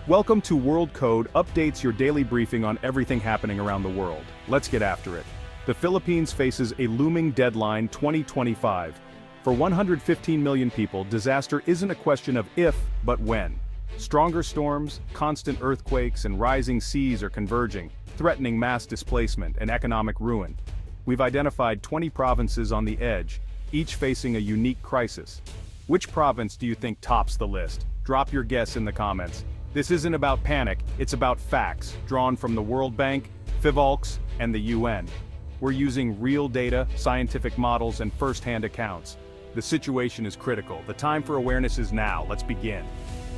Welcome to World Code Updates, your daily briefing on everything happening around the world. Let's get after it. The Philippines faces a looming deadline 2025. For 115 million people, disaster isn't a question of if, but when. Stronger storms, constant earthquakes, and rising seas are converging, threatening mass displacement and economic ruin. We've identified 20 provinces on the edge, each facing a unique crisis. Which province do you think tops the list? Drop your guess in the comments. This isn't about panic, it's about facts, drawn from the World Bank, FIVOLCS, and the UN. We're using real data, scientific models, and first-hand accounts. The situation is critical. The time for awareness is now. Let's begin.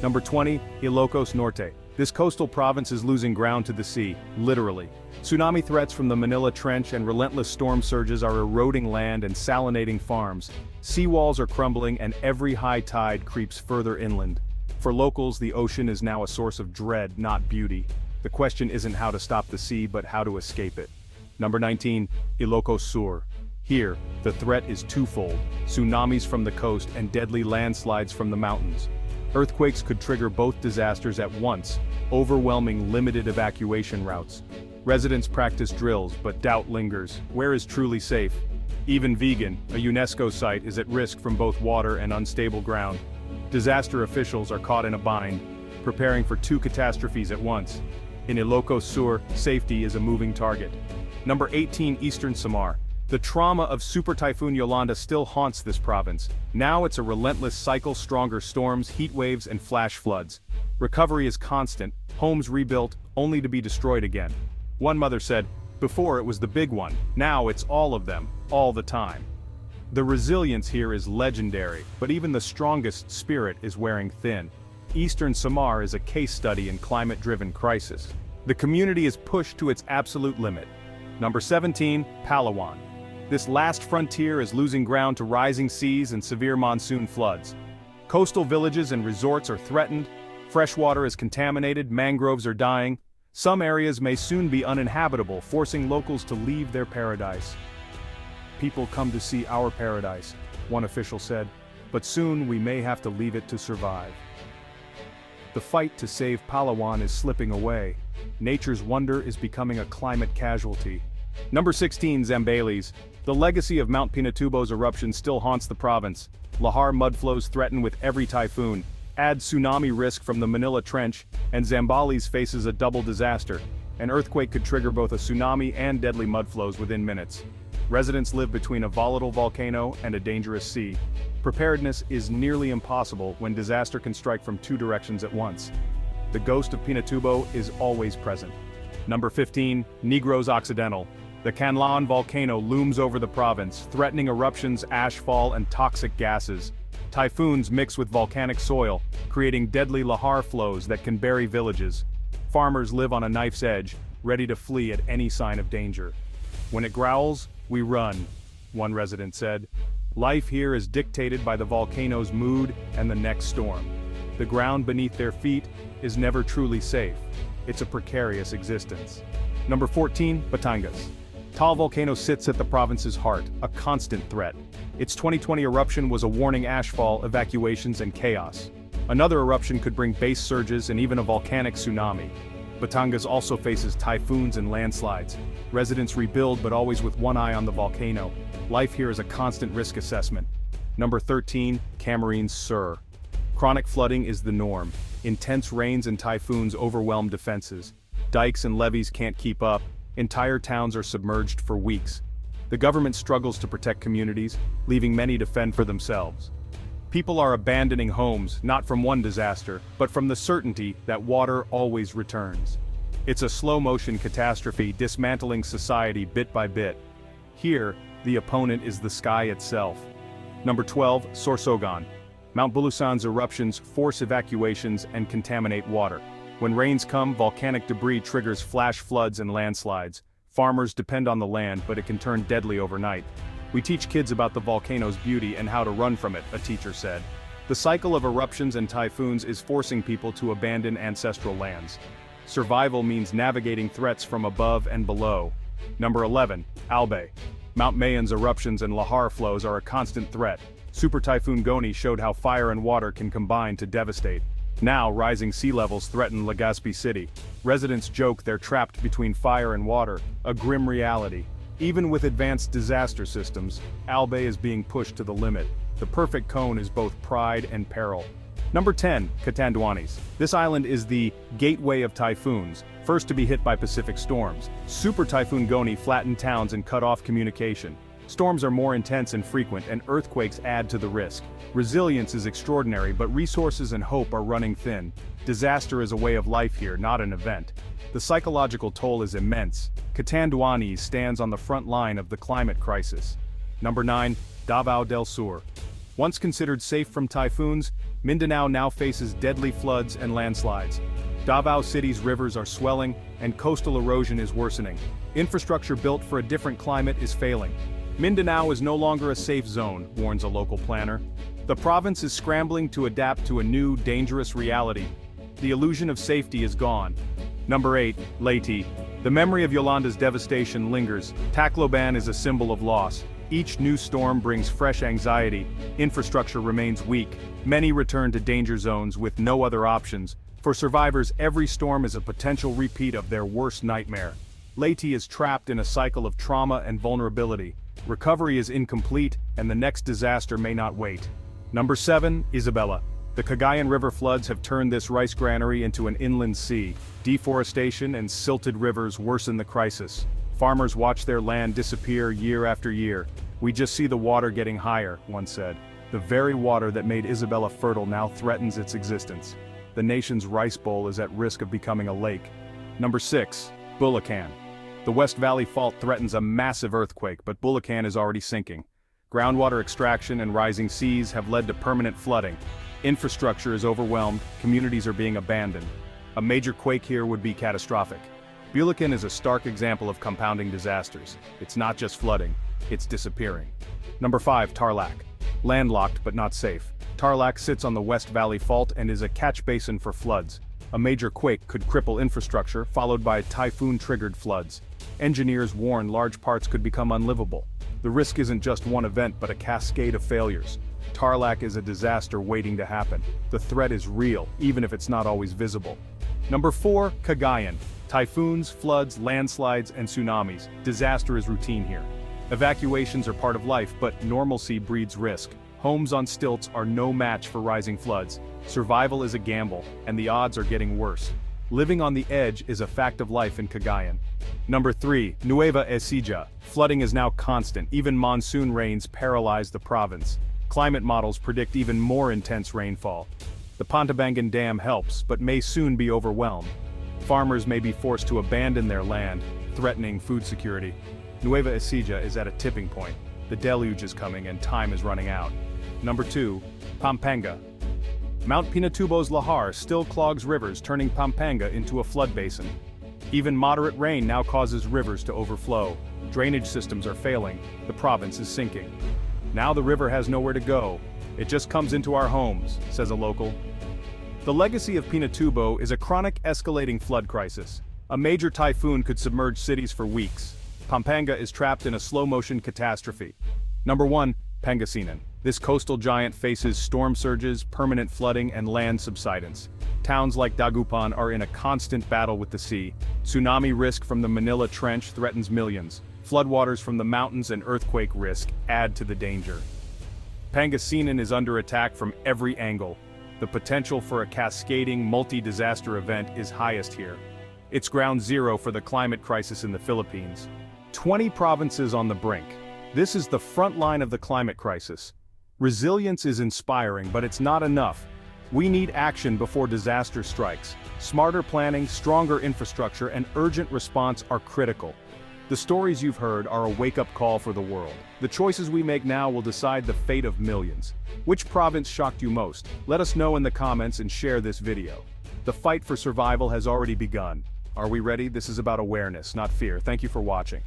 Number 20, Ilocos Norte. This coastal province is losing ground to the sea, literally. Tsunami threats from the Manila Trench and relentless storm surges are eroding land and salinating farms. Seawalls are crumbling and every high tide creeps further inland. For locals, the ocean is now a source of dread, not beauty. The question isn't how to stop the sea, but how to escape it. Number 19, Ilocos Sur. Here, the threat is twofold: tsunamis from the coast and deadly landslides from the mountains. Earthquakes could trigger both disasters at once, overwhelming limited evacuation routes. Residents practice drills, but doubt lingers. Where is truly safe? Even Vegan, a UNESCO site, is at risk from both water and unstable ground. Disaster officials are caught in a bind, preparing for two catastrophes at once. In Ilocos Sur, safety is a moving target. Number 18, Eastern Samar. The trauma of Super Typhoon Yolanda still haunts this province. Now it's a relentless cycle: stronger storms, heat waves, and flash floods. Recovery is constant, homes rebuilt, only to be destroyed again. One mother said, "Before it was the big one, now it's all of them, all the time." The resilience here is legendary, but even the strongest spirit is wearing thin. Eastern Samar is a case study in climate-driven crisis. The community is pushed to its absolute limit. Number 17, Palawan. This last frontier is losing ground to rising seas and severe monsoon floods. Coastal villages and resorts are threatened, freshwater is contaminated, mangroves are dying. Some areas may soon be uninhabitable, forcing locals to leave their paradise. "People come to see our paradise," one official said, "but soon we may have to leave it to survive." The fight to save Palawan is slipping away. Nature's wonder is becoming a climate casualty. Number 16, Zambales. The legacy of Mount Pinatubo's eruption still haunts the province. Lahar mudflows threaten with every typhoon. Add tsunami risk from the Manila Trench, and Zambales faces a double disaster. An earthquake could trigger both a tsunami and deadly mudflows within minutes. Residents live between a volatile volcano and a dangerous sea. Preparedness is nearly impossible when disaster can strike from two directions at once. The ghost of Pinatubo is always present. Number 15, Negros Occidental. The Canlaon volcano looms over the province, threatening eruptions, ashfall, and toxic gases. Typhoons mix with volcanic soil, creating deadly lahar flows that can bury villages. Farmers live on a knife's edge, ready to flee at any sign of danger. "When it growls, we run," one resident said. Life here is dictated by the volcano's mood and the next storm. The ground beneath their feet is never truly safe. It's a precarious existence. Number 14, Batangas. Taal volcano sits at the province's heart, a constant threat. Its 2020 eruption was a warning: ashfall, evacuations, and chaos. Another eruption could bring base surges and even a volcanic tsunami. Batangas also faces typhoons and landslides. Residents rebuild, but always with one eye on the volcano. Life here is a constant risk assessment. Number 13, Camarines Sur. Chronic flooding is the norm. Intense rains and typhoons overwhelm defenses. Dikes and levees can't keep up. Entire towns are submerged for weeks. The government struggles to protect communities, leaving many to fend for themselves. People are abandoning homes, not from one disaster, but from the certainty that water always returns. It's a slow-motion catastrophe, dismantling society bit by bit. Here, the opponent is the sky itself. Number 12, Sorsogon. Mount Bulusan's eruptions force evacuations and contaminate water. When rains come, volcanic debris triggers flash floods and landslides. Farmers depend on the land, but it can turn deadly overnight. "We teach kids about the volcano's beauty and how to run from it," a teacher said. The cycle of eruptions and typhoons is forcing people to abandon ancestral lands. Survival means navigating threats from above and below. Number 11, Albay. Mount Mayan's eruptions and lahar flows are a constant threat. Super Typhoon Goni showed how fire and water can combine to devastate. Now, rising sea levels threaten Legazpi City. Residents joke they're trapped between fire and water, a grim reality. Even with advanced disaster systems, Albay is being pushed to the limit. The perfect cone is both pride and peril. Number 10, Catanduanes. This island is the gateway of typhoons, first to be hit by Pacific storms. Super Typhoon Goni flattened towns and cut off communication. Storms are more intense and frequent, and earthquakes add to the risk. Resilience is extraordinary, but resources and hope are running thin. Disaster is a way of life here, not an event. The psychological toll is immense. Catanduanes stands on the front line of the climate crisis. Number 9, Davao del Sur. Once considered safe from typhoons, Mindanao now faces deadly floods and landslides. Davao City's rivers are swelling, and coastal erosion is worsening. Infrastructure built for a different climate is failing. Mindanao is no longer a safe zone, warns a local planner. The province is scrambling to adapt to a new, dangerous reality. The illusion of safety is gone. Number 8, Leyte. The memory of Yolanda's devastation lingers. Tacloban is a symbol of loss. Each new storm brings fresh anxiety. Infrastructure remains weak. Many return to danger zones with no other options. For survivors, every storm is a potential repeat of their worst nightmare. Leyte is trapped in a cycle of trauma and vulnerability. Recovery is incomplete, and the next disaster may not wait. Number 7, Isabela. The Cagayan River floods have turned this rice granary into an inland sea. Deforestation and silted rivers worsen the crisis. Farmers watch their land disappear year after year. "We just see the water getting higher," one said. The very water that made Isabela fertile now threatens its existence. The nation's rice bowl is at risk of becoming a lake. Number 6, Bulacan. The West Valley Fault threatens a massive earthquake, but Bulacan is already sinking. Groundwater extraction and rising seas have led to permanent flooding. Infrastructure is overwhelmed, communities are being abandoned. A major quake here would be catastrophic. Bulacan is a stark example of compounding disasters. It's not just flooding, it's disappearing. Number 5, Tarlac. Landlocked but not safe. Tarlac sits on the West Valley Fault and is a catch basin for floods. A major quake could cripple infrastructure, followed by typhoon-triggered floods. Engineers warn large parts could become unlivable. The risk isn't just one event but a cascade of failures. Tarlac is a disaster waiting to happen. The threat is real, even if it's not always visible. Number 4, Cagayan. Typhoons, floods, landslides, and tsunamis. Disaster is routine here. Evacuations are part of life, but normalcy breeds risk. Homes on stilts are no match for rising floods. Survival is a gamble, and the odds are getting worse. Living on the edge is a fact of life in Cagayan. Number 3, Nueva Ecija. Flooding is now constant, even monsoon rains paralyze the province. Climate models predict even more intense rainfall. The Pantabangan Dam helps, but may soon be overwhelmed. Farmers may be forced to abandon their land, threatening food security. Nueva Ecija is at a tipping point. The deluge is coming and time is running out. Number 2, Pampanga. Mount Pinatubo's lahar still clogs rivers, turning Pampanga into a flood basin. Even moderate rain now causes rivers to overflow. Drainage systems are failing. The province is sinking. Now the river has nowhere to go. It just comes into our homes, says a local. The legacy of Pinatubo is a chronic escalating flood crisis. A major typhoon could submerge cities for weeks. Pampanga is trapped in a slow-motion catastrophe. Number 1, Pangasinan. This coastal giant faces storm surges, permanent flooding, and land subsidence. Towns like Dagupan are in a constant battle with the sea. Tsunami risk from the Manila Trench threatens millions. Floodwaters from the mountains and earthquake risk add to the danger. Pangasinan is under attack from every angle. The potential for a cascading, multi-disaster event is highest here. It's ground zero for the climate crisis in the Philippines. 20 provinces on the brink. This is the front line of the climate crisis. Resilience is inspiring, but it's not enough. We need action before disaster strikes. Smarter planning, stronger infrastructure, and urgent response are critical. The stories you've heard are a wake-up call for the world. The choices we make now will decide the fate of millions. Which province shocked you most? Let us know in the comments and share this video. The fight for survival has already begun. Are we ready? This is about awareness, not fear. Thank you for watching.